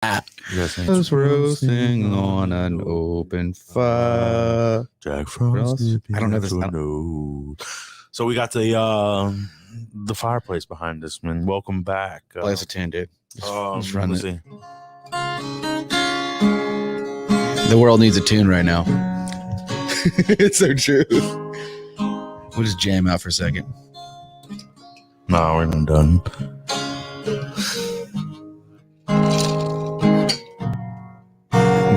Just roasting on an open fire. Jack Frost. I don't know this. So we got the fireplace behind us, man. Welcome back. Play us a tune, dude. Just run let's it. see. The world needs a tune right now. It's so true. We'll just jam out for a second. No, we're not done.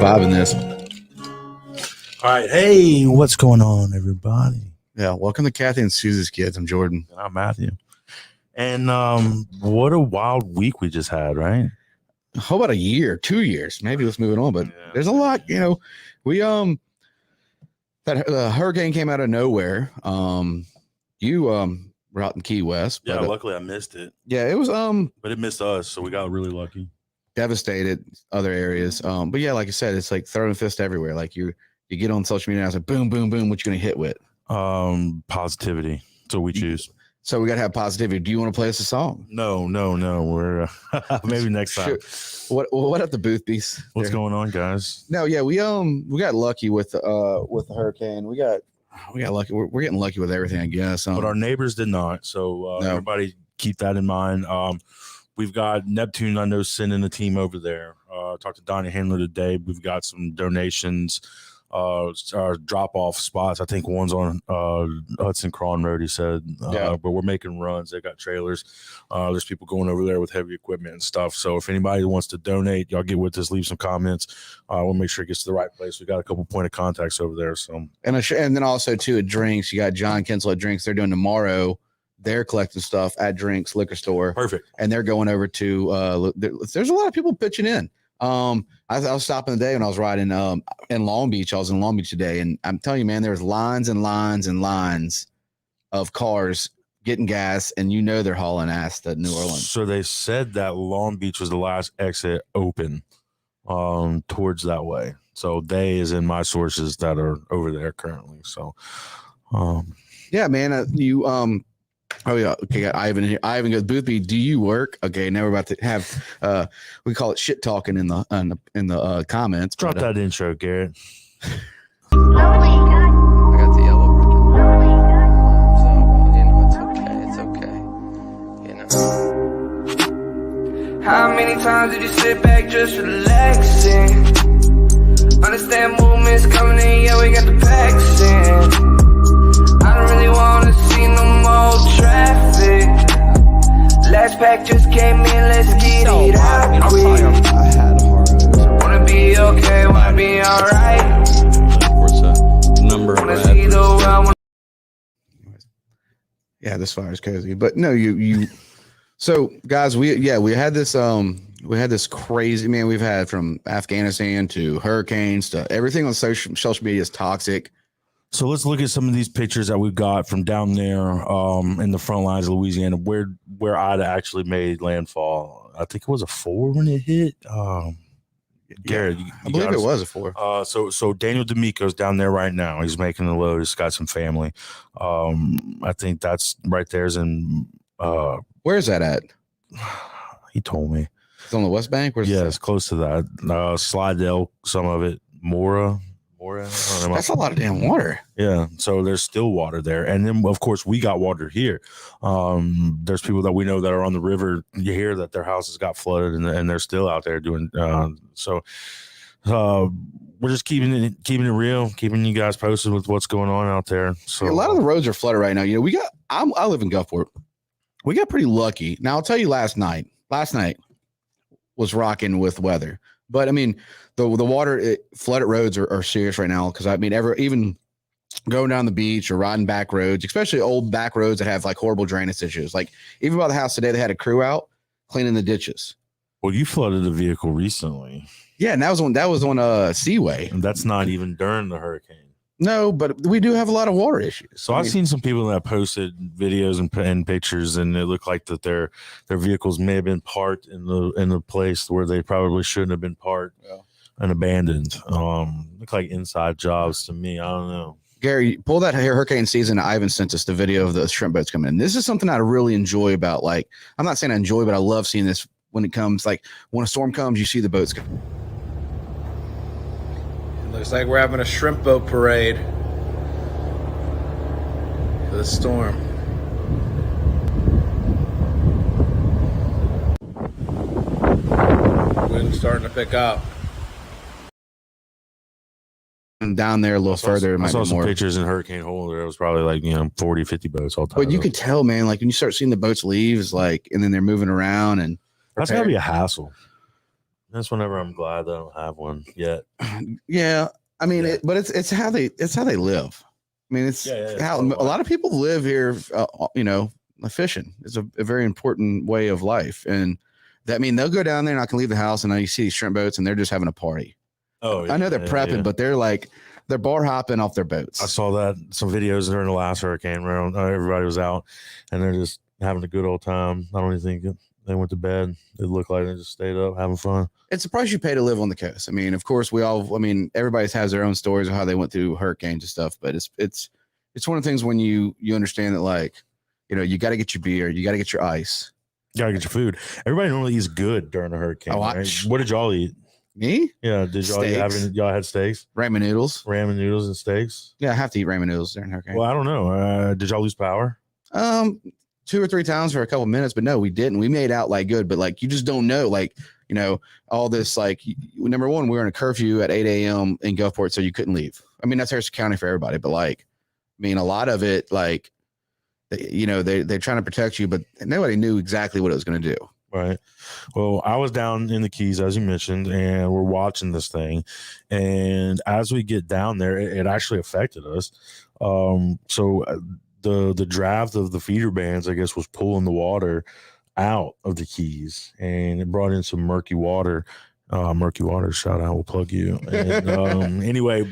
Vibing this. All right. Hey, what's going on, everybody? Yeah, welcome to Kathy and Susie's Kids. I'm Jordan. And I'm Matthew. And what a wild week we just had, right? How about a year, 2 years? Maybe let's move it on. But there's a lot, we that hurricane came out of nowhere. You were out in Key West. Yeah, but, luckily I missed it. Yeah, it was but it missed us, so we got really lucky. Devastated other areas. But yeah, like I said, it's like throwing fist everywhere. Like you get on social media and it's like boom, boom, boom. What you gonna hit with? Positivity. So we choose. So we gotta have positivity. Do you want to play us a song? No. We're maybe next time. Sure. What up the booth beast? What's going on, guys? No, yeah, we got lucky with the hurricane. We got lucky. We're getting lucky with everything, I guess. But our neighbors did not. So no. Everybody keep that in mind. We've got Neptune, I know, sending a team over there. Talked to Donnie Handler today. We've got some donations, drop-off spots. I think one's on Hudson Cron Road, he said. But we're making runs. They got trailers. There's people going over there with heavy equipment and stuff. So if anybody wants to donate, y'all get with us, leave some comments. We'll make sure it gets to the right place. We got a couple point of contacts over there. So and then also, too, at Drinks, you got John Kinsel at Drinks. They're doing tomorrow. They're collecting stuff at Drinks Liquor Store. Perfect. And they're going over to there's a lot of people pitching in. I was stopping the day when I was riding in Long Beach. I was in Long Beach today, and I'm telling you, man, there's lines and lines and lines of cars getting gas, and they're hauling ass to New Orleans. So they said that Long Beach was the last exit open towards that way. So they is in my sources that are over there currently. So yeah, man, oh yeah, okay. Got Ivan here. Ivan goes, Boothby, do you work? Okay, now we're about to have we call it shit talking in the comments. Drop that intro, Garrett. I got the yellow ribbon. So it's okay. How many times did you sit back just relaxing? Understand movements coming in, yeah, we got the packs in. I don't really wanna see no more traffic. Last pack just came in, let's get it out quick. I had a hard Wanna be okay, wanna be alright. number Wanna see the world. Yeah, this fire is crazy. But no, you so guys, we had this crazy, man, we've had from Afghanistan to hurricanes to everything on social media is toxic. So let's look at some of these pictures that we've got from down there in the front lines of Louisiana, where Ida actually made landfall. I think it was a 4 when it hit. Garrett, I believe it was a 4. So Daniel D'Amico's down there right now. He's making the load. He's got some family. I think that's right there's in. Where's that at? He told me It's on the West Bank. It's close to that. Slidell, some of it. Mora. That's a lot of damn water. Yeah, so there's still water there, and then of course we got water here. There's people that we know that are on the river. You hear that their houses got flooded, and they're still out there doing. So we're just keeping it real, keeping you guys posted with what's going on out there. So a lot of the roads are flooded right now. I live in Gulfport. We got pretty lucky. Now I'll tell you, last night was rocking with weather. But I mean, the water flooded roads are serious right now because I mean, even going down the beach or riding back roads, especially old back roads that have like horrible drainage issues. Like even by the house today, they had a crew out cleaning the ditches. Well, you flooded a vehicle recently. Yeah, and that was on Seaway. And that's not even during the hurricane. No, but we do have a lot of water issues. So I've seen some people that posted videos and pictures, and it looked like that their vehicles may have been parked in the place where they probably shouldn't have been parked and abandoned. Look like inside jobs to me. I don't know. Gary, pull that hurricane season. Ivan sent us the video of the shrimp boats coming in. This is something I really enjoy about, like, I'm not saying I enjoy, but I love seeing this when it comes, like when a storm comes, you see the boats come. Looks like we're having a shrimp boat parade for the storm. Wind's starting to pick up. And down there a little further, it I might saw be some more. pictures in Hurricane Hole. There was probably like 40, 50 boats all time. But you could tell, man, like when you start seeing the boats leave, it's like, and then they're moving around and that's gotta be a hassle. That's whenever I'm glad that I don't have one yet. yeah. I mean, Yeah. but it's how they live. I mean, it's Yeah, how so a lot of people live here. Fishing is a very important way of life, and that mean they'll go down there, not gonna leave the house, and now you see these shrimp boats, and they're just having a party. Oh, I know they're prepping, but they're like they're bar hopping off their boats. I saw that some videos during the last hurricane where everybody was out and they're just having a good old time. I don't even think they went to bed. It looked like they just stayed up having fun. It's the price you pay to live on the coast. I mean, of course, everybody has their own stories of how they went through hurricanes and stuff, but it's one of the things when you understand that, like, you got to get your beer, you got to get your ice. You gotta get your food. Everybody normally eats good during a hurricane. Oh, Right? What did y'all eat? Me? Yeah, did y'all Steaks. y'all had steaks, Ramen noodles. ramen noodles, and steaks? Yeah, I have to eat ramen noodles during hurricane. Well, I don't know. Did y'all lose power? 2 or 3 times for a couple minutes, but no, we didn't. We made out like good, but like you just don't know, like all this. Like number one, we were in a curfew at 8 a.m. in Gulfport, so you couldn't leave. I mean, that's Harrison County for everybody, but like, I mean, a lot of it, like, they're trying to protect you, but nobody knew exactly what it was going to do. Right. Well, I was down in the Keys, as you mentioned, and we're watching this thing. And as we get down there, it actually affected us. So the draft of the feeder bands, I guess, was pulling the water out of the Keys, and it brought in some murky water. Murky Water, shout out, we'll plug you. And anyway,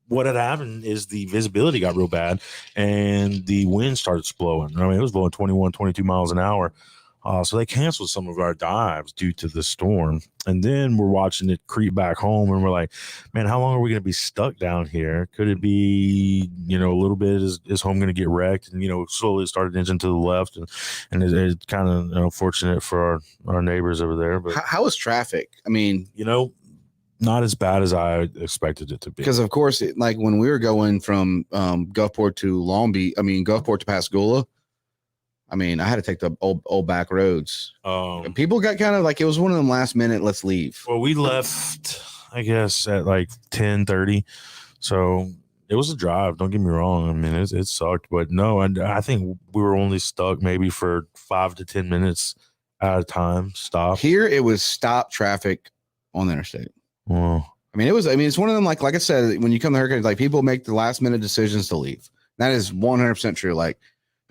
what had happened is the visibility got real bad, and the wind started blowing. I mean, it was blowing 21, 22 miles an hour. So they canceled some of our dives due to the storm. And then we're watching it creep back home, and we're like, man, how long are we going to be stuck down here? Could it be, a little bit is home going to get wrecked? And, slowly started inching to the left. And it's kind of unfortunate for our neighbors over there. But, How was traffic? I mean, not as bad as I expected it to be. because of course, like when we were going from Gulfport to Long Beach, Gulfport to Pascagoula, I mean, I had to take the old back roads. And people got kind of like, it was one of them last minute, let's leave. Well, we left, I guess, at like 10:30. So it was a drive. Don't get me wrong. I mean, it sucked, but no, I think we were only stuck maybe for 5 to 10 minutes at a time. Stop. Here, it was stop traffic on the interstate. Well, It's one of them, like I said, when you come to hurricanes, like people make the last minute decisions to leave. That is 100% true. Like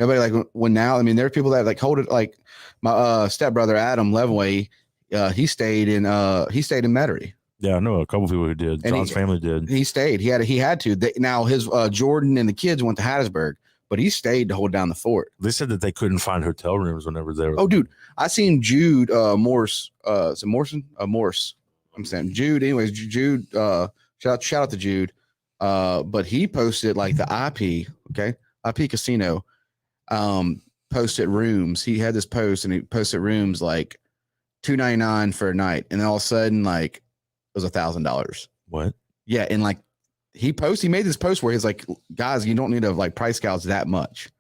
nobody, like when now, there are people that like hold it, like my stepbrother, Adam Levway, he stayed in Metairie. yeah, I know a couple people who did. And John's family did. He stayed. He had to. Now his Jordan and the kids went to Hattiesburg, but he stayed to hold down the fort. They said that they couldn't find hotel rooms whenever they were. Oh, dude, I seen Jude Morse. Is it Morrison? Morse. I'm saying Jude. Anyways, Jude. Shout out to Jude. But he posted like the IP Casino. Posted rooms. He had this post, and he posted rooms like $299 for a night, and then all of a sudden, like, it was $1,000. What? Yeah, and like he made this post where he's like, guys, you don't need to like price gouge that much.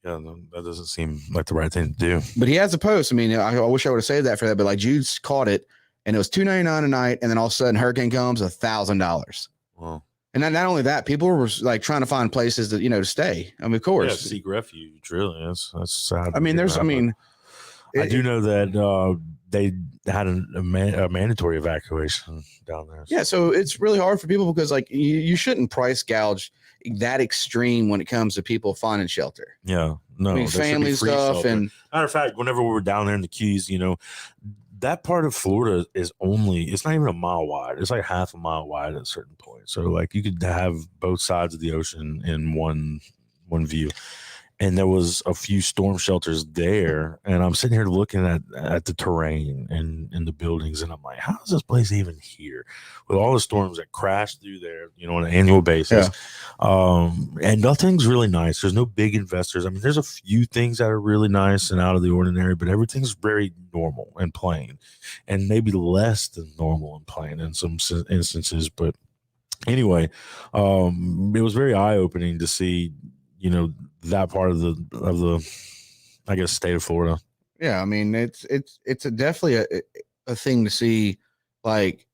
Yeah, no, that doesn't seem like the right thing to do. But he has a post. I wish I would have saved that for that, but like Jude's caught it, and it was $299 a night, and then all of a sudden hurricane comes, $1,000. Well, And not only that, people were like trying to find places to to stay. Of yeah, course. seek refuge. Really, that's sad. I do know that they had a mandatory evacuation down there. Yeah, so it's really hard for people because like you shouldn't price gouge that extreme when it comes to people finding shelter. Yeah, no, there should be family free stuff shelter. and Matter of fact, whenever we were down there in the Keys, that part of Florida is it's not even a mile wide. It's like half a mile wide at a certain point. So like you could have both sides of the ocean in one view. and there was a few storm shelters there, and I'm sitting here looking at the terrain and the buildings, and I'm like, how is this place even here with all the storms that crash through there, on an annual basis? And nothing's really nice. There's no big investors. I mean, there's a few things that are really nice and out of the ordinary, but everything's very normal and plain, and maybe less than normal and plain in some instances. But anyway, it was very eye-opening to see, that part of the I guess state of Florida. Yeah, I mean it's definitely a thing to see. Like,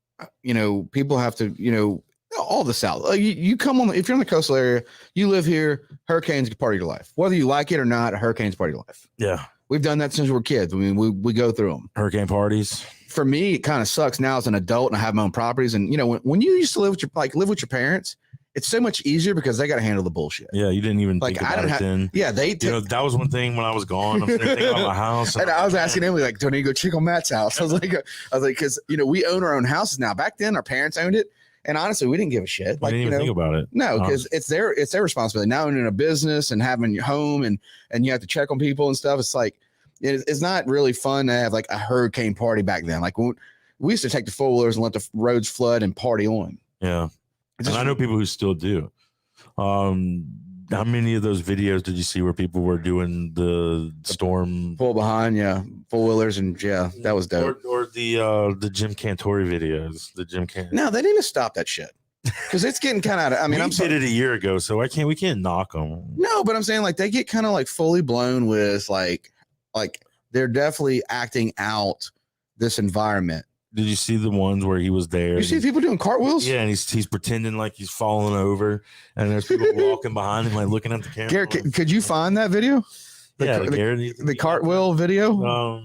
people have to, all the South. Like, you come on, if you're in the coastal area, you live here, hurricanes are part of your life. Whether you like it or not, a hurricane's part of your life. Yeah, we've done that since we were kids. I mean, we go through them. Hurricane parties. For me, it kind of sucks now as an adult and I have my own properties. And when you used to live with your parents, it's so much easier because they got to handle the bullshit. Yeah, you didn't even think about it then. Yeah, that was one thing when I was gone. I'm thinking about my house, and I was asking Emily, like, do I need to go check on Matt's house? I was like, because we own our own houses now. Back then, our parents owned it, and honestly, we didn't give a shit. Like, didn't even think about it. No, because it's their responsibility. Now owning a business and having your home, and you have to check on people and stuff. It's like it's not really fun to have like a hurricane party back then. Like we used to take the 4-wheelers and let the roads flood and party on. Yeah, and I know people who still do. How many of those videos did you see where people were doing the storm pull behind? Yeah, 4-wheelers, and yeah, that was dope. Or the Jim Cantori videos. No, they need to stop that shit because it's getting kind of. I mean, I did it a year ago, so we can't knock them. No, but I'm saying like they get kind of like fully blown with like they're definitely acting out this environment. Did you see the ones where he was there? You see people doing cartwheels? Yeah, and he's pretending like he's falling over, and there's people walking behind him, like looking at the camera. Garrett, could you find that video? The cartwheel video.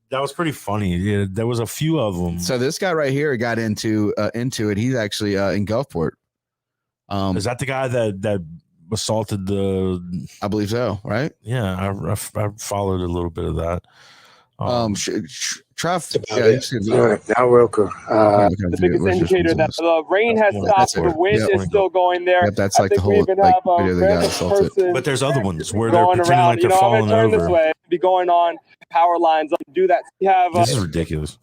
That was pretty funny. Yeah, there was a few of them. So this guy right here got into it. He's actually in Gulfport. Is that the guy that assaulted the? I believe so. Right? Yeah, I followed a little bit of that. Now Roku. The biggest indicator that the rain has stopped, the wind is still going there. Yep, that's like the whole video they got assaulted. But there's other ones where they're pretending like they're falling over. This way, be going on power lines. Do that. We have. This is ridiculous.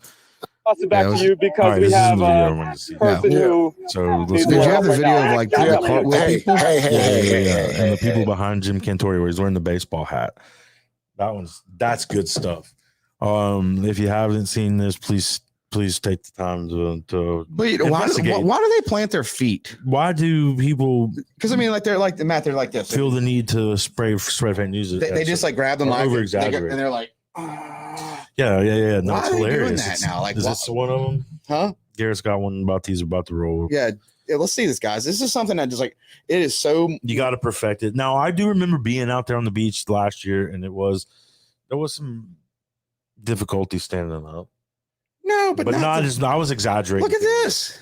Toss it back to you because we have a person who. So did you have the video of like the cartwheel people? Yeah, and the people behind Jim Cantori where he's wearing the baseball hat. That's good stuff. If you haven't seen this, please take the time to Wait, why do they plant their feet? Why do people? Because I mean, like they're like this. Feel the need to spray fake news. They just like grab them, like over exaggerate, and they're like, yeah. No, why it's are they hilarious. doing that now? Like, is this one of them? Huh? Garrett's got one about these about to roll. Yeah. Let's see this, guys. This is something that just like it is so. You got to perfect it. Now, I do remember being out there on the beach last year, and there was some difficulty standing up. No, but not just. I was exaggerating. Look at this.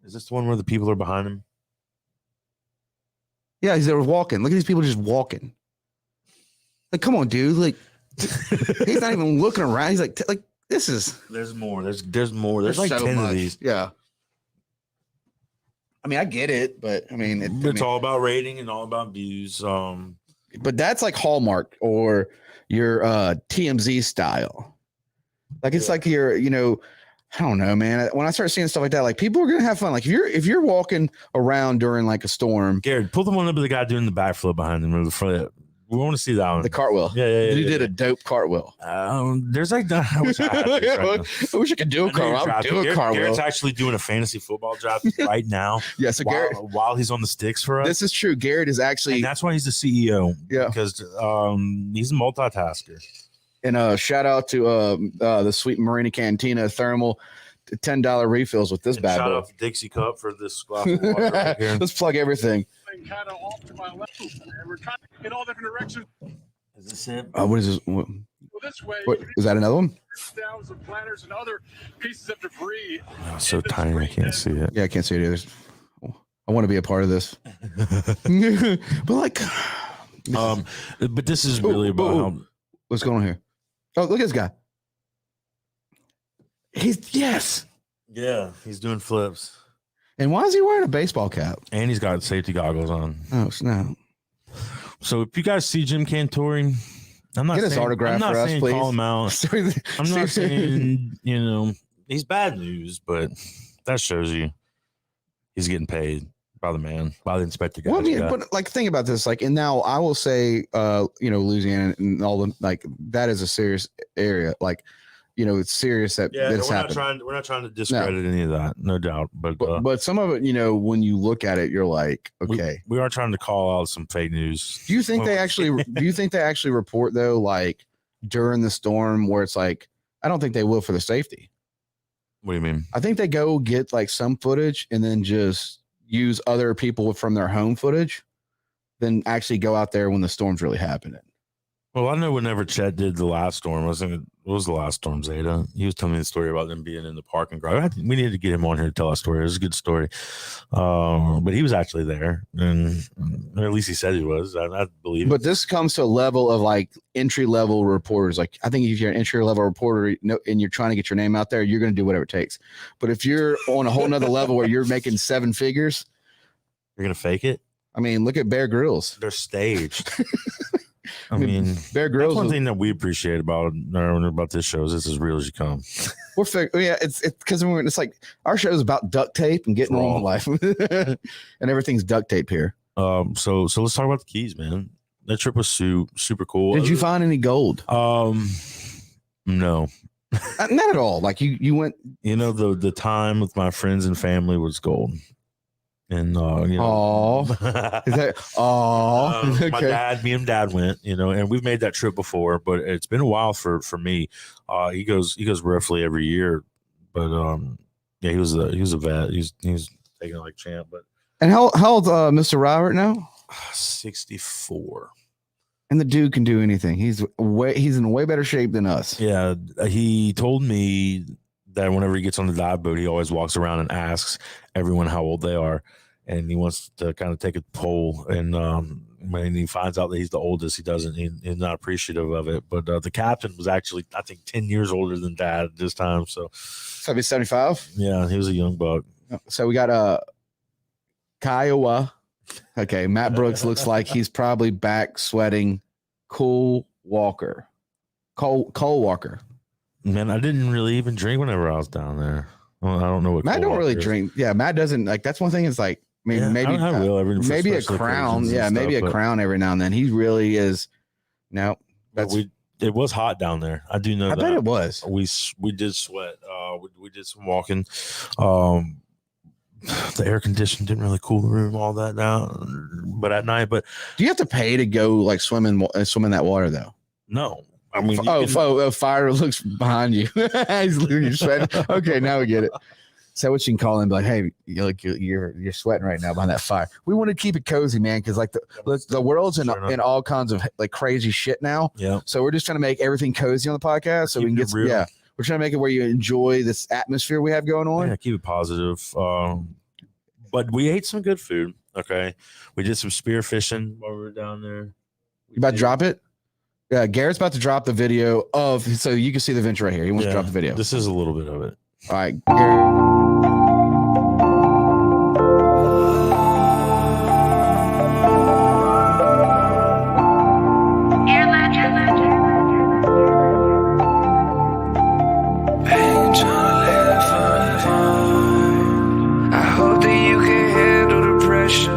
Is this the one where the people are behind him? Yeah, they were walking. Look at these people just walking. Like, come on, dude. Like, he's not even looking around. He's like this is. There's more. There's more. There's like so 10 much. of these. Yeah. I mean, I get it, but I mean, it's all about rating and all about views. But that's like Hallmark or your TMZ style. Like it's like your, I don't know, man. When I start seeing stuff like that, like people are gonna have fun. Like if you're walking around during like a storm, Garrett, pull the one up with the guy doing the backflip behind him or the front. We want to see that one. The cartwheel. Yeah. He did a dope cartwhile. There's like, I wish I had this right I wish I could do a cartwheel. I'll do a cartwheel. Garrett's actually doing a fantasy football draft right now. Yeah, so Garrett, while he's on the sticks for us. This is true. Garrett is actually, and that's why he's the CEO. Yeah, because he's a multitasker. And shout out to the Sweet Marina Cantina Thermal. $10 refills with this bad boy. Shout out to Dixie Cup for this glass of water right here. Let's plug everything. Kind of off to my left, and we're trying to get all different directions. Is this it? What is this? What, well, this way, is that another one? Down some planters and other pieces of debris. Oh, it's so tiny, I can't see it. Yeah, I can't see it either. I want to be a part of this. But like, but this is really about how. What's going on here? Oh, look at this guy. Yeah, he's doing flips. And why is he wearing a baseball cap? And he's got safety goggles on. Oh, snap. So if you guys see Jim Cantori, I'm not Get his saying, autograph I'm not for us, saying please. call him out. I'm not saying, he's bad news, but that shows you he's getting paid by the man, by the inspector guy. Well, I mean, but like, think about this. Like, and now I will say, Louisiana and all the, like, that is a serious area. Like, it's serious that this happened. We're not trying to discredit any of that, no doubt. But some of it, when you look at it, you're like, okay, we are trying to call out some fake news. Do you think they actually report though, like during the storm, where it's like, I don't think they will for the safety. What do you mean? I think they go get like some footage and then just use other people from their home footage, then actually go out there when the storm's really happening. Well, I know whenever Chet did the last storm, what was the last storm, Zeta? He was telling me the story about them being in the parking garage. We needed to get him on here to tell that story. It was a good story. But he was actually there, or at least he said he was. I believe it. But this comes to a level of like entry-level reporters. Like, I think if you're an entry-level reporter and you're trying to get your name out there, you're going to do whatever it takes. But if you're on a whole nother level where you're making 7 figures, you're going to fake it? I mean, look at Bear Grylls. They're staged. I mean, Bear Grylls. That's one thing that we appreciate about this show is it's as real as you come. It's because it's like our show is about duct tape and getting on with life, and everything's duct tape here. So let's talk about the keys, man. That trip was super cool. Did you find any gold? No, not at all. Like you went. The time with my friends and family was gold. And okay. Me and dad went, and we've made that trip before, but it's been a while for me. He goes roughly every year, but he was a vet. He's taking it like champ. But and how old Mr. Robert now? 64. And the dude can do anything. He's in way better shape than us. Yeah, he told me that whenever he gets on the dive boat, he always walks around and asks everyone how old they are. And he wants to kind of take a poll. And when he finds out that he's the oldest, he's not appreciative of it. But the captain was actually, I think, 10 years older than dad this time. So he's 75? Yeah, he was a young buck. So we got Kiowa. Okay, Matt Brooks looks like he's probably back sweating. Cole Walker. Man, I didn't really even drink whenever I was down there. Well, I don't know what Matt don't really drink. Yeah, Matt doesn't like. That's one thing. Is like maybe maybe a crown. Yeah, maybe a crown every now and then. He really is. No, it was hot down there. I do know. I bet it was. We did sweat. We did some walking. The air conditioning didn't really cool the room all that down, but at night. But do you have to pay to go like swim in that water though? No. I mean, fire looks behind you. He's losing your sweat. Okay, now we get it. So what you can call him, be like, hey, you're sweating right now behind that fire. We want to keep it cozy, man, because like the world's in all kinds of like crazy shit now. Yeah. So we're just trying to make everything cozy on the podcast, so we can get real. We're trying to make it where you enjoy this atmosphere we have going on. Yeah, keep it positive. But we ate some good food. Okay, we did some spear fishing while we were down there. You about to drop it? Yeah, Garrett's about to drop the video so you can see the venture right here. He wants to drop the video. This is a little bit of it. All right, Garrett. I hope that you can handle the pressure.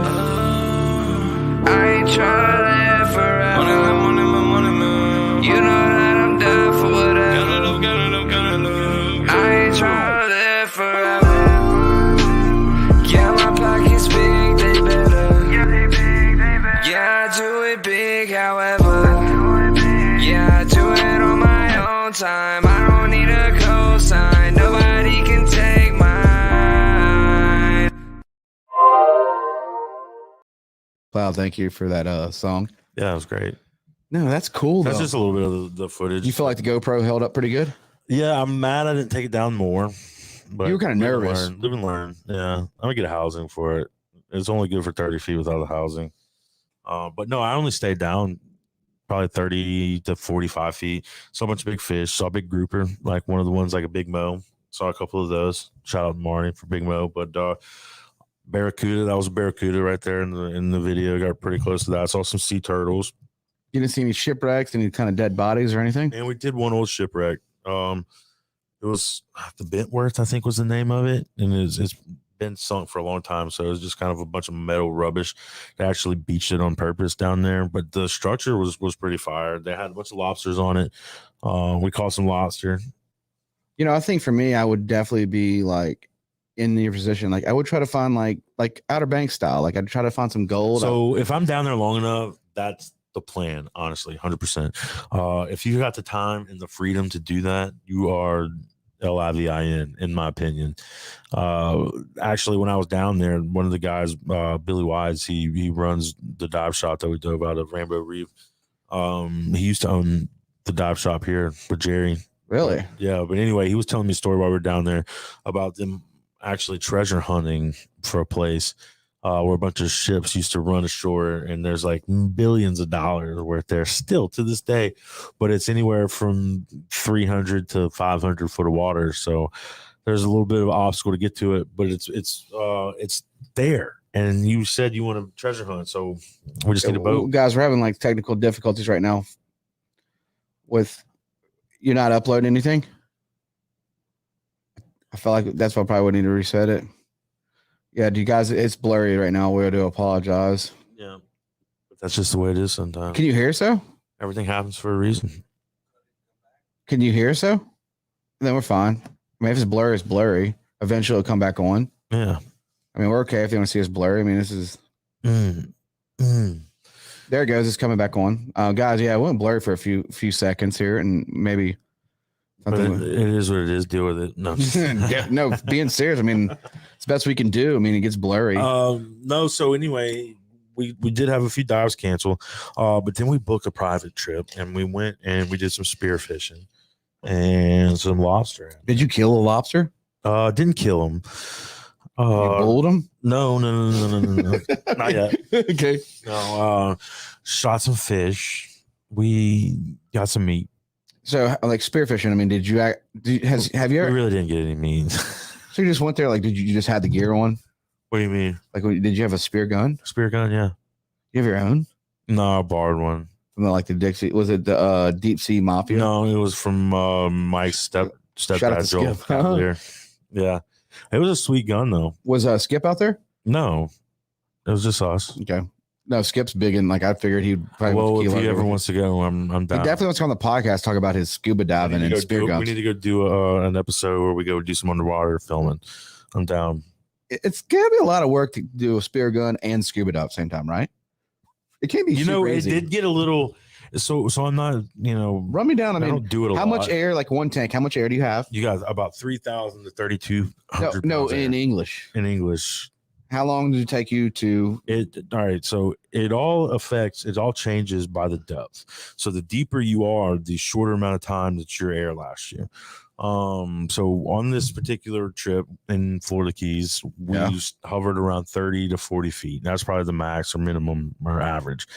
I ain't trying to live forever. You know that I'm down for whatever. I ain't trying to live forever. Yeah, my pockets big, they better. Yeah, I do it big, however. Yeah, I do it on my own time. I don't need a cosign. Nobody can take mine. Wow, thank you for that song. Yeah, it was great. No, that's cool. That's just a little bit of the footage. You feel like the GoPro held up pretty good? Yeah, I'm mad I didn't take it down more. But you were kind of nervous. Live and learn. Yeah, I'm gonna get a housing for it. It's only good for 30 feet without a housing. But no, I only stayed down probably 30 to 45 feet. Saw a bunch of big fish. Saw a big grouper, like one of the ones like a Big Mo. Saw a couple of those. Shout out to Marty for Big Mo. But Barracuda. That was a barracuda right there in the video. Got pretty close to that. I saw some sea turtles. You didn't see any shipwrecks, any kind of dead bodies or anything? And we did one old shipwreck. It was the Bentworth, I think was the name of it. And it's been sunk for a long time. So it was just kind of a bunch of metal rubbish. They actually beached it on purpose down there. But the structure was pretty fire. They had a bunch of lobsters on it. We caught some lobster. You know, I think for me, I would definitely be like in your position. Like I would try to find like Outer Banks style. Like I'd try to find some gold. So if I'm down there long enough, that's the plan, honestly, 100%. If you got the time and the freedom to do that, you are LIVIN, in my opinion. Actually, when I was down there, one of the guys, Billy Wise, he runs the dive shop that we dove out of Rainbow Reef. He used to own the dive shop here with Jerry. Really? Yeah, but anyway, he was telling me a story while we were down there about them actually treasure hunting for a place where a bunch of ships used to run ashore, and there's like billions of dollars worth there still to this day, but it's anywhere from 300 to 500 foot of water. So there's a little bit of an obstacle to get to it, but it's there. And you said you want to treasure hunt, so we just need a boat. Guys, we're having like technical difficulties right now. With you're not uploading anything. I feel like that's why I probably would need to reset it. Yeah, do you guys? It's blurry right now. We do apologize. Yeah, but that's just the way it is sometimes. Can you hear so? Everything happens for a reason. Can you hear so? Then we're fine. I mean, if it's blurry, it's blurry. Eventually, it'll come back on. Yeah. I mean, we're okay if they want to see us blurry. I mean, this is. There it goes. It's coming back on. Guys, yeah, it went blurry for a few seconds here, and maybe. But it is what it is. Deal with it. No, yeah, no, being serious. I mean, it's the best we can do. I mean, it gets blurry. No. So anyway, we did have a few dives cancel, but then we booked a private trip and we went and we did some spear fishing and some lobster. Did you kill a lobster? Didn't kill him. You bulled him? No, not yet. Okay. No, shot some fish. We got some meat. So, like spearfishing, I mean, have you We ever? really didn't get any meat. So you just went there, like, did you just had the gear on? What do you mean? Like, did you have a spear gun? Spear gun? Yeah. You have your own? No, I borrowed one. From like the Dixie, was it the Deep Sea Mafia? No, it was from Mike's Shout out stepdad, to Joel Skip. Cavalier. Yeah. It was a sweet gun, though. Was Skip out there? No, it was just us. Okay. No, Skip's big, and like I figured he'd probably. Well, if he ever wants to go, I'm he down. definitely wants to go on the podcast, talk about his scuba diving and spear guns. We need to go do an episode where we go do some underwater filming. I'm down. It's gonna be a lot of work to do a spear gun and scuba dive at the same time, right? It can't be. You know, crazy. it did get a little. So I'm not. Run me down. I mean, don't do it a lot. how much air? Like one tank. How much air do you have? You got about 3,000 to 3,200. No, pounds in air. English. In English. How long did it take you to? All right. So it all changes by the depth. So the deeper you are, the shorter amount of time that your air lasts you. So on this particular trip in Florida Keys, we hovered around 30 to 40 feet. That's probably the max or minimum or average.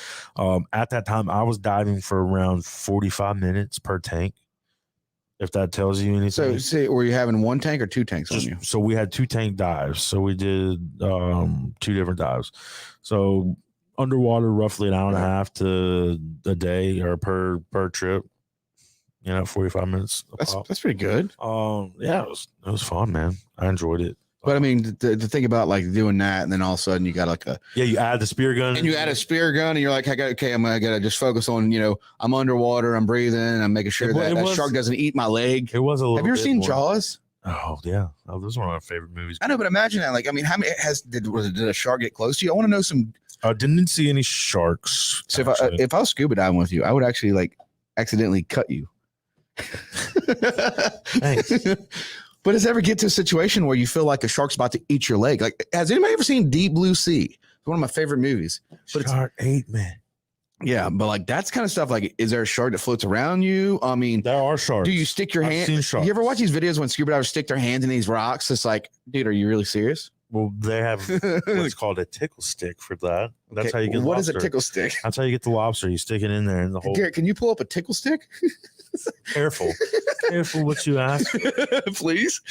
At that time, I was diving for around 45 minutes per tank. If that tells you anything. So, were you having one tank or two tanks on you? So we had 2 tank dives. So we did 2 different dives. So underwater, roughly an hour and a half to a day or per trip. 45 minutes. That's pretty good. Yeah, it was fun, man. I enjoyed it. But I mean, to think about like doing that, and then all of a sudden you got like you add the spear gun, and you add a spear gun, and you're like, I gotta just focus on, I'm underwater, I'm breathing, I'm making sure that shark doesn't eat my leg. It was a little. Have you ever seen Jaws? Oh yeah, those are one of my favorite movies. I know, but imagine that. Like, I mean, how many did a shark get close to you? I want to know some. I didn't see any sharks. So if I was scuba diving with you, I would actually like accidentally cut you. Thanks. But does it ever get to a situation where you feel like a shark's about to eat your leg? Like, has anybody ever seen Deep Blue Sea? It's one of my favorite movies. But Shark ate man. Yeah, but like that's kind of stuff. Like, is there a shark that floats around you? I mean, there are sharks. Do you stick your hand? Seen sharks. You ever watch these videos when scuba divers stick their hands in these rocks? It's like, dude, are you really serious? Well, they have what's called a tickle stick for that. That's how you get. What lobster. is a tickle stick? That's how you get the lobster. You stick it in there, and the whole. Garrett, can you pull up a tickle stick? Careful what you ask. Please.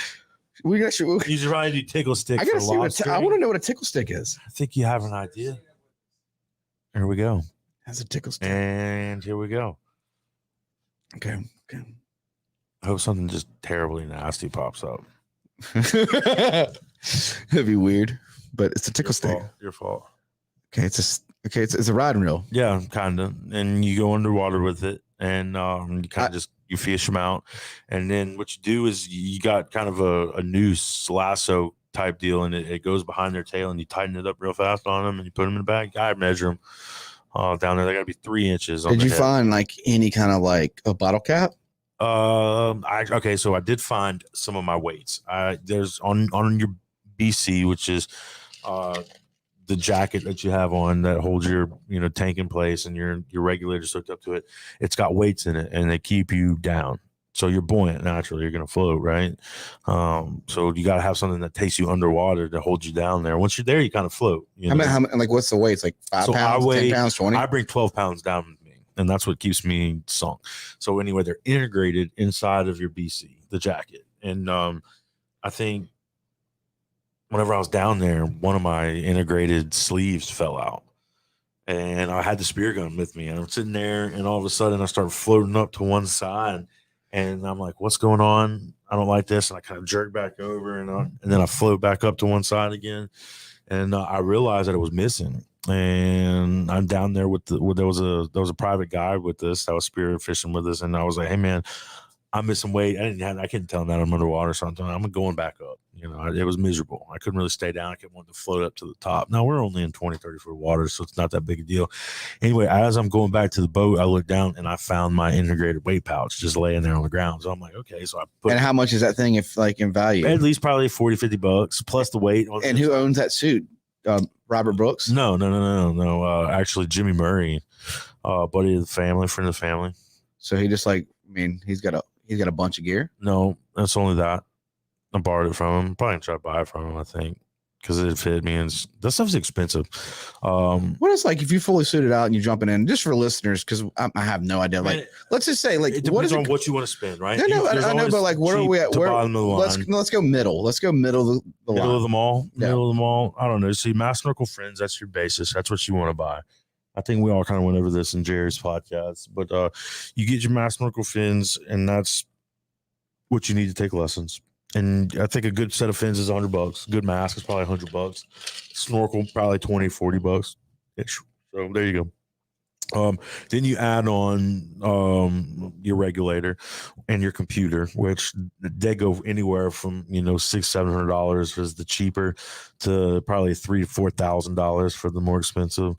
We got You should probably do tickle stick. I gotta for see what lobster. I want to know what a tickle stick is. I think you have an idea. Here we go. That's a tickle stick. And here we go. Okay. I hope something just terribly nasty pops up. That'd be weird, but it's a tickle stick. Your fault. Okay, it's a riding reel. Yeah, kind of. And you go underwater with it, and you kind of you fish them out, and then what you do is you got kind of a noose lasso type deal, and it goes behind their tail, and you tighten it up real fast on them, and you put them in the bag. I measure them down there. They got to be 3 inches. Did you find like any kind of like a bottle cap? Okay, so I did find some of my weights. There's on your BC, which is the jacket that you have on that holds your tank in place and your regulators hooked up to it. It's got weights in it, and they keep you down. So you're buoyant naturally. You're gonna float, right? So you gotta have something that takes you underwater to hold you down there. Once you're there, you kind of float. How many, like what's the weight? It's like 5 pounds, 10 pounds, 20. I bring 12 pounds down with me, and that's what keeps me sunk. So anyway, they're integrated inside of your BC, the jacket, and I think whenever I was down there, one of my integrated sleeves fell out, and I had the spear gun with me, and I'm sitting there, and all of a sudden I start floating up to one side. And I'm like, what's going on? I don't like this. And I kind of jerk back over, and then I float back up to one side again. And I realized that it was missing. And I'm down there there was a private guy with us that was spear fishing with us. And I was like, hey, man, I'm missing weight. I couldn't tell him that I'm underwater. So I'm going back up. It was miserable. I couldn't really stay down. I kept wanting to float up to the top. Now we're only in 20, 30 foot water, so it's not that big a deal. Anyway, as I'm going back to the boat, I looked down and I found my integrated weight pouch just laying there on the ground. So I'm like, okay. So I put. And how much is that thing if like in value? At least probably $40-$50 plus the weight. And who owns that suit? Robert Brooks? No. Actually, Jimmy Murray, buddy of the family, friend of the family. So he just he's got a bunch of gear. No, that's only that. I borrowed it from him. Probably try to buy it from him, I think, because it fit me. And that stuff's expensive. What is like if you fully suited out and you're jumping in, just for listeners, because I have no idea. Like, let's just say, like, it depends on what you want to spend, right? No, I know, but like, where are we at? Let's go middle. Let's go middle of the line. Middle of the mall. Yeah. Middle of the mall. I don't know. See, Mass Snorkel Friends, that's your basis. That's what you want to buy. I think we all kind of went over this in Jerry's podcast, but you get your Mass Snorkel fins, and that's what you need to take lessons. And I think a good set of fins is $100. Good mask is probably $100. Snorkel probably $20-$40 ish. So there you go. Then you add on your regulator and your computer, which they go anywhere from $600-$700 is the cheaper to probably $3,000 to $4,000 for the more expensive.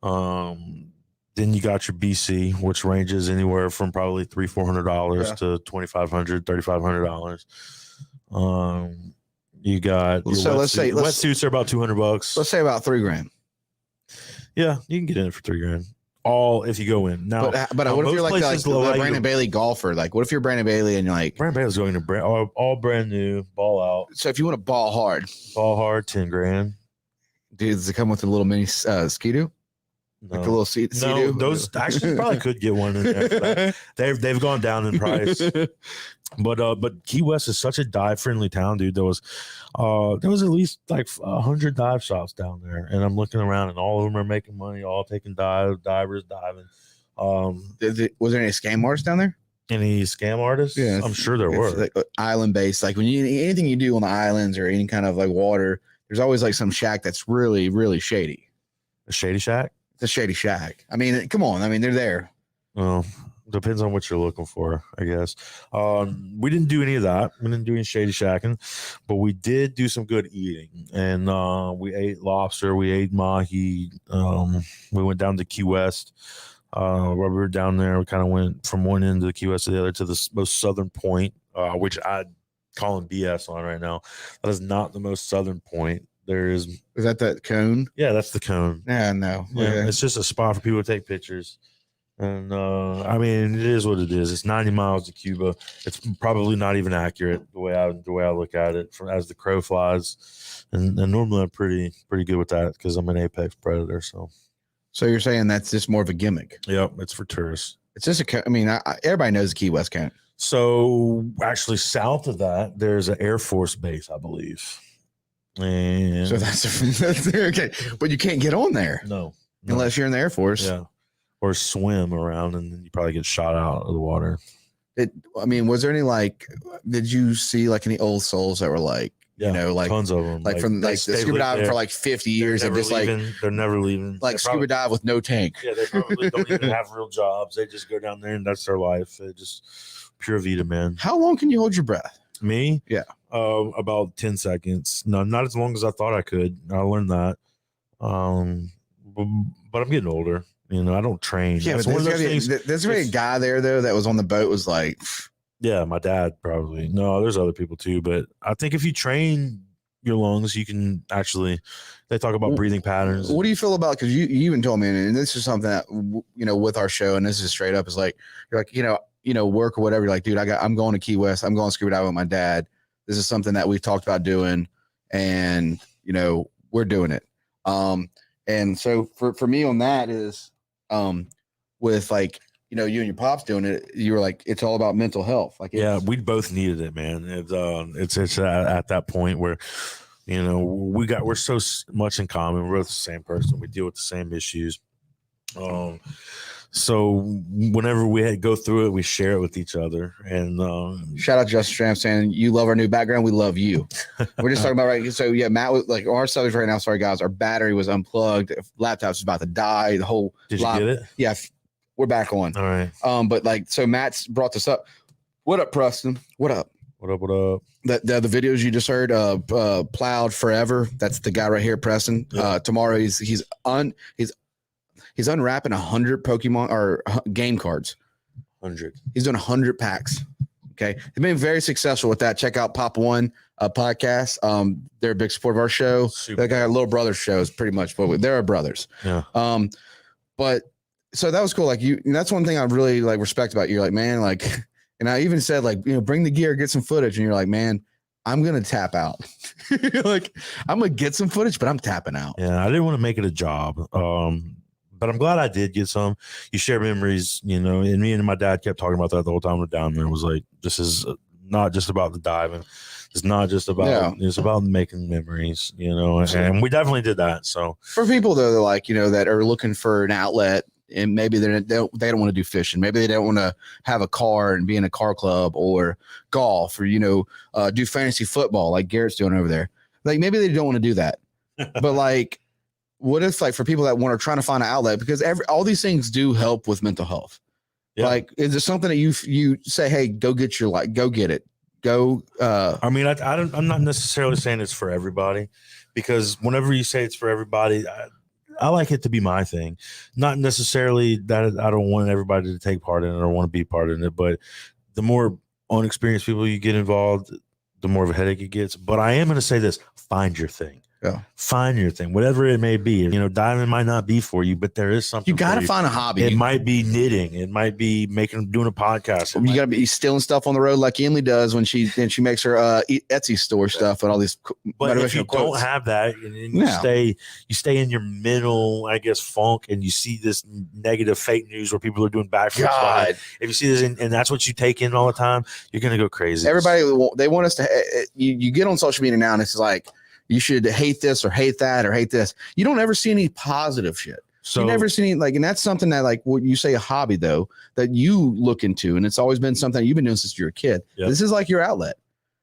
Then you got your BC, which ranges anywhere from probably $300-$400 to $2,500, $3,500. You got your wetsuits are about $200. Let's say about $3,000. Yeah, you can get in it for $3,000. All if you go in now. But what if you're like the Brandon Bailey golfer? Like, what if you're Brandon Bailey and you're like Brandon Bailey's going to all brand new, ball out. So if you want to ball hard, $10,000. Dude, does it come with a little mini Ski-Doo? No. Like a little Sea-Doo? Those actually probably could get one in there. They've gone down in price. But Key West is such a dive friendly town, dude. There was at least like 100 dive shops down there, and I'm looking around, and all of them are making money, all taking divers diving. Was there any scam artists down there? Any scam artists? Yeah, I'm sure there were. Like island based, like when anything you do on the islands or any kind of like water, there's always like some shack that's really, really shady. A shady shack? It's a shady shack. I mean, come on. I mean, they're there. Well, depends on what you're looking for, I guess. We didn't do any of that. We didn't do any shady shacking, but we did do some good eating. And we ate lobster. We ate mahi. We went down to Key West. While we were down there, we kind of went from one end of the Key West to the other to the most southern point, which I'd call BS on right now. That is not the most southern point. Is that cone? Yeah, that's the cone. Yeah, no. Yeah, it's just a spot for people to take pictures. And I mean, it is what it is. It's 90 miles to Cuba. It's probably not even accurate the way I look at it as the crow flies. And normally I'm pretty good with that because I'm an apex predator. So you're saying that's just more of a gimmick? Yep, it's for tourists. It's just everybody knows the Key West count. So actually, south of that, there's an Air Force base, I believe. And So that's okay, but you can't get on there no, unless you're in the Air Force. yeah, or swim around, and then you probably get shot out of the water. I mean, was there any did you see like any old souls that were like, Yeah, you know, like tons of them, like from they like the scuba live diving there. for like 50 years and just like they're never leaving. like They scuba probably- dive with no tank? Yeah, they probably don't even have real jobs. They just go down there and that's their life. They just pure vida, man. How long can you hold your breath? Me? Yeah. About 10 seconds. No, not as long as I thought I could. I learned that. But I'm getting older. You know, I don't train. Yeah, That's but one of those things. there's really a it's- guy there though that was on the boat was like, Yeah, my dad probably. No, there's other people too. But I think if you train your lungs, you can actually, they talk about breathing patterns. what do you feel about, because you even told me, and this is something that you know with our show, and this is straight up, is like you're like, you know, work or whatever, you're like, dude, I'm going to Key West, I'm going scuba diving with my dad, this is something that we've talked about doing, and you know, we're doing it. And so for me on that is with like, you know, you and your pops doing it, you were like, it's all about mental health. Like, Yeah, we both needed it, man. It's at that point where, you know, we're so much in common. We're both the same person. We deal with the same issues. So whenever we go through it, we share it with each other. And shout out to Justin Stram saying, you love our new background, we love you. We're just talking about, right, so yeah, Matt was like, our stuff is right now, sorry guys, our battery was unplugged, laptop's about to die, the whole did you lot. get it? Yeah, we're back on. All right. But like, so Matt's brought this up. What up, Preston? What up? What up? What up? The videos you just heard, Plowed Forever, that's the guy right here, Preston. Yeah. Tomorrow he's unwrapping 100 Pokemon or game cards. 100. He's doing 100 packs. Okay. They've been very successful with that. Check out Pop One podcast. They're a big support of our show. Super. They got our little brother shows pretty much, but they're our brothers. Yeah. But so that was cool. Like and that's one thing I really like respect about you. You're like, man, like, and I even said like, you know, bring the gear, get some footage. And you're like, man, I'm going to tap out. Like, I'm going to get some footage, but I'm tapping out. Yeah. I didn't want to make it a job. But I'm glad I did get some. You share memories, you know, and me and my dad kept talking about that the whole time we're down there. It was like, this is not just about the diving. It's not just about, it's about making memories, you know, and we definitely did that. So for people though, they're like, you know, that are looking for an outlet and maybe they don't want to do fishing. Maybe they don't want to have a car and be in a car club or golf or, you know, do fantasy football like Garrett's doing over there. Like maybe they don't want to do that, but like, what if like for people that are trying to find an outlet, because all these things do help with mental health. Yeah. Like, is there something that you say, hey, go get your go get it. Go. I mean, I'm not necessarily saying it's for everybody, because whenever you say it's for everybody, I like it to be my thing. Not necessarily that I don't want everybody to take part in it or want to be part in it, but the more unexperienced people you get involved, the more of a headache it gets. But I am going to say this: find your thing. Yeah. Find your thing, whatever it may be. You know, diving might not be for you, but there is something. You got to find a hobby. It might be knitting. It might be doing a podcast. You got to be stealing stuff on the road like Emily does when she makes her Etsy store stuff and all these. But if you don't have that, and you stay in your mental, I guess, funk, and you see this negative fake news where people are doing backflips. If you see this, and that's what you take in all the time, you're gonna go crazy. Everybody, they want us to. You get on social media now, and it's like, you should hate this or hate that or hate this. You don't ever see any positive shit. So you never see any, like, and that's something that, like, what you say a hobby though, that you look into, and it's always been something you've been doing since you're a kid. Yep. This is like your outlet.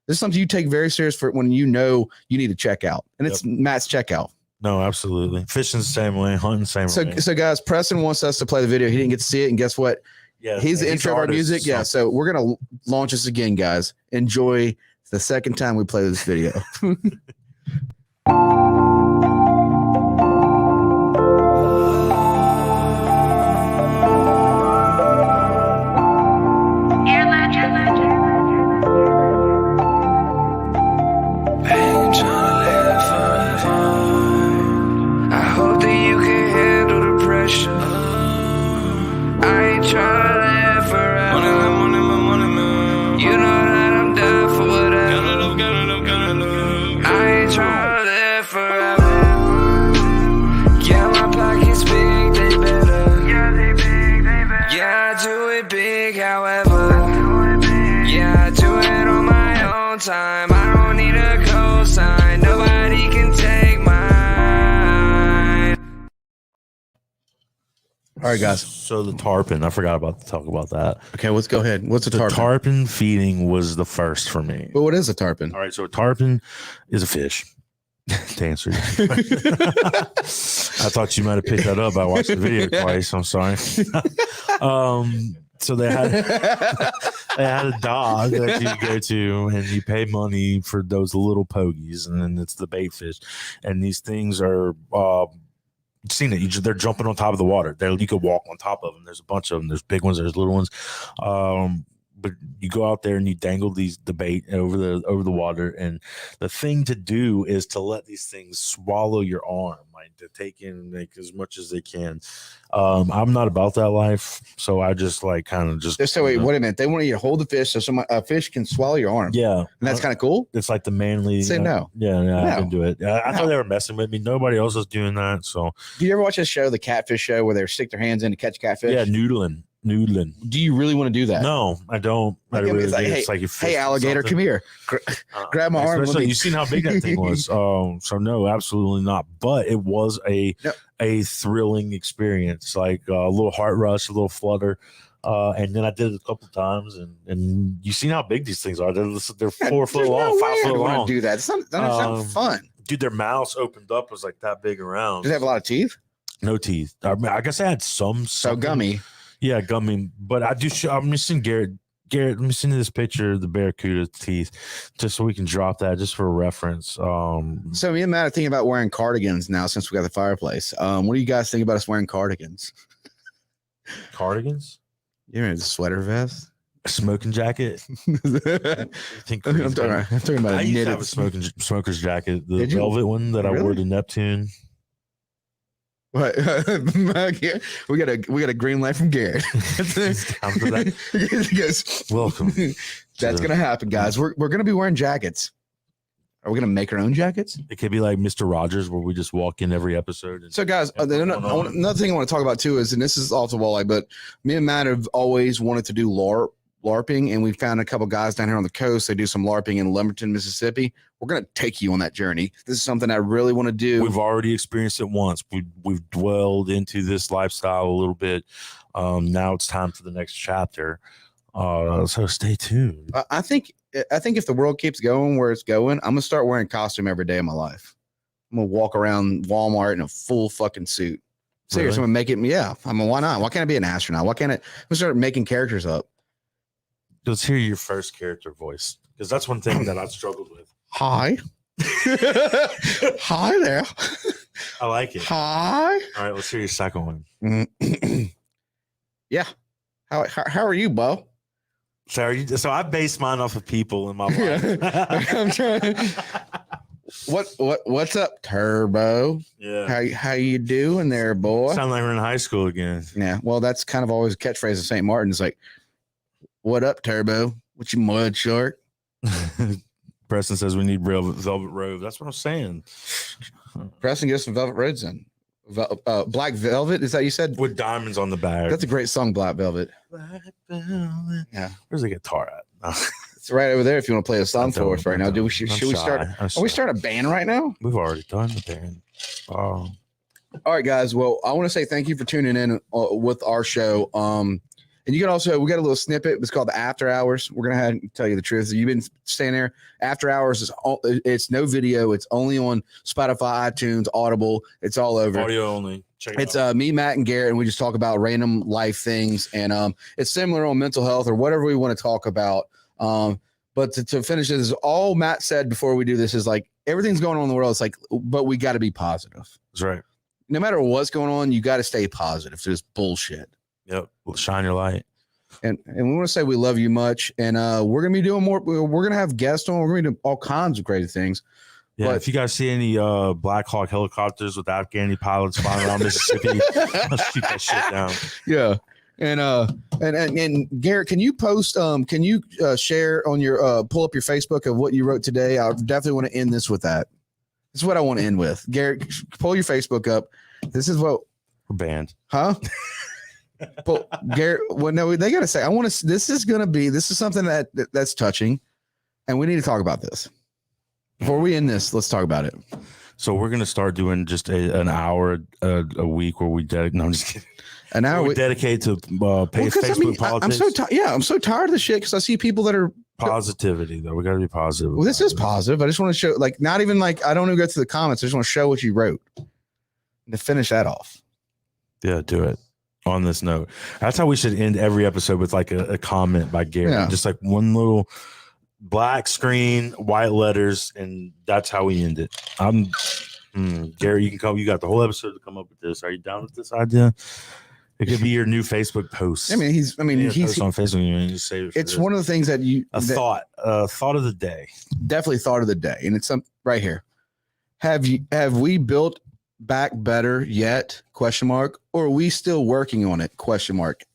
This is something you take very serious for when you know you need to check out, and it's Matt's checkout. No, absolutely. Fishing's the same way, hunting the same way. So guys, Preston wants us to play the video. He didn't get to see it, and guess what? Yeah, he's the intro of our music. So. Yeah, so we're gonna launch this again, guys. Enjoy the second time we play this video. time. I don't need a cosign. Nobody can take mine. All right, guys. So the tarpon, I forgot about to talk about that. Okay, let's go ahead. What's a The tarpon? tarpon feeding was the first for me. But what is a tarpon? All right, so a tarpon is a fish. To answer you. I thought you might have picked that up. I watched the video twice. I'm sorry. So they had a dog that you go to and you pay money for those little pogies, and then it's the bait fish. And these things are you've seen it. They're jumping on top of the water. You could walk on top of them. There's a bunch of them. There's big ones. There's little ones. But you go out there and you dangle the bait over the water, and the thing to do is to let these things swallow your arm, like to take in like as much as they can. I'm not about that life, so I just like kind of just. So wait a minute. They want you to hold the fish so a fish can swallow your arm. Yeah, And that's kind of cool. it's like the manly. Say no. Yeah, I No. can do it. I thought they were messing with me. Nobody else was doing that, so Do you ever watch this show, the Catfish Show, where they stick their hands in to catch catfish? yeah, noodling. Do you really want to do that? No, I don't. I Like, I mean, really it's like, do. hey, It's like you hey, fist alligator, something. come here. Grab my arm. Especially, you seen how big that thing was. So no, absolutely not. But it was a thrilling experience, like a little heart rush, a little flutter. And then I did it a couple times, and you seen how big these things are. They're 4 foot long, 5 foot long. Do that. It's not fun. Dude, their mouths opened up, was like that big around. Does it have a lot of teeth? No teeth. I mean, I guess I had some. So something. gummy. Yeah, gummy. But I do. I'm missing Garrett. Garrett, let me send you this picture of the barracuda teeth, just so we can drop that just for reference. So me and Matt are thinking about wearing cardigans now since we got the fireplace. What do you guys think about us wearing cardigans? Cardigans, You know, the sweater vest. a smoking jacket. I'm Think talking about I a used to knitted. have a smoker's jacket, the Did you? velvet one that I wore Really? to Neptune. What? we got a green light from Garrett. Time for that. He goes, Welcome. that's gonna happen, guys. We're gonna be wearing jackets. Are we gonna make our own jackets? It could be like Mr. Rogers, where we just walk in every episode. And, So, guys, another thing I want to talk about too is, and this is off the walleye, but me and Matt have always wanted to do LARPing, and we found a couple guys down here on the coast. They do some LARPing in Lumberton, Mississippi. We're gonna take you on that journey. This is something I really want to do. we've already experienced it once. We've dwelled into this lifestyle a little bit. Now it's time for the next chapter. So stay tuned. I think if the world keeps going where it's going, I'm gonna start wearing costume every day of my life. I'm gonna walk around Walmart in a full fucking suit. Seriously, Really? I'm gonna make it. Yeah, I mean, why not? Why can't I be an astronaut? Why can't I'm gonna start making characters up? Let's hear your first character voice, because that's one thing that I've struggled with. Hi. Hi there. I like it. Hi. All right, let's hear your second one. Yeah. How are you, Bo? So I base mine off of people in my life. I'm trying. What's up, Turbo? Yeah. How you doing there, boy? Sound like we're in high school again. Yeah. Well, that's kind of always a catchphrase of St. Martin's, like, "What up, Turbo? What you mud shark?" Preston says we need real velvet robe. That's what I'm saying. Preston, get us some velvet roads in. Black Velvet, is that you said? With diamonds on the back. That's a great song, Black Velvet. Black velvet. Yeah. Where's the guitar at? It's right over there if you want to play a song for us right now. Should I'm we start? shy. I'm Are we shy. start a band right now? We've already done the band. Oh, All right, guys. Well, I want to say thank you for tuning in with our show. And you can also, we got a little snippet. It's called the After Hours. We're gonna have to tell you the truth. You've been staying there. After Hours is it's no video. It's only on Spotify, iTunes, Audible. It's all over. audio only. Check it It's out. me, Matt, and Garrett, and we just talk about random life things. And it's similar on mental health or whatever we want to talk about. But to finish this, all Matt said before we do this is like everything's going on in the world. It's like, but we got to be positive. That's right. No matter what's going on, you got to stay positive to this bullshit. Yep. Well, shine your light. And we want to say we love you much. And we're gonna be doing more. We're gonna have guests on. We're gonna do all kinds of crazy things. Yeah. But- if you guys see any Black Hawk helicopters with Afghani pilots flying around Mississippi, let's shoot that shit down. Yeah. And Garrett, can you post? Can you share on your pull up your Facebook of what you wrote today? I definitely want to end this with that. This is what I want to end with. Garrett, pull your Facebook up. This is what, We're banned. huh? Garrett, well, no, they gotta say. I want to. This is something that's touching. And we need to talk about this. Before we end this, let's talk about it. So we're gonna start doing just an hour a week where we dedicate. No, I'm just kidding. An hour we dedicate to Facebook politics. I'm so tired of the shit because I see people that are positivity though. We got to be positive. Well, this is positive. I just want to show, like, not even like I don't even go through the comments. I just want to show what you wrote to finish that off. Yeah, do it. On this note, that's how we should end every episode, with like a comment by Gary. Yeah. Just like one little black screen, white letters, and that's how we end it. Gary, you can come. You got the whole episode to come up with this. Are you down with this idea? It could be your new Facebook post. I mean, he's post on Facebook. You just save it. It's one of the things that thought of the day. Definitely thought of the day, and it's right here. Have we built back better yet? ? Or are we still working on it ?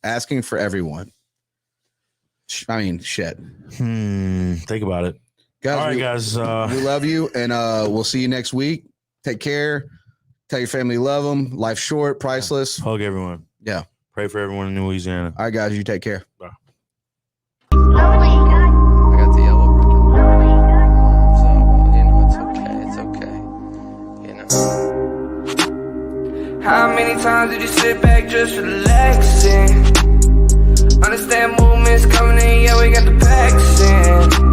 Asking for everyone. I mean, shit. Think about it. Guys, all right, guys. We love you, and we'll see you next week. Take care. Tell your family you love them. Life's short, priceless. Hug everyone. Yeah. Pray for everyone in Louisiana. All right, guys. You take care. Bye. I got the yellow ribbon. So, it's okay. You know. How many times did you sit back just relaxing? Understand movements coming in, yeah, we got the packs in.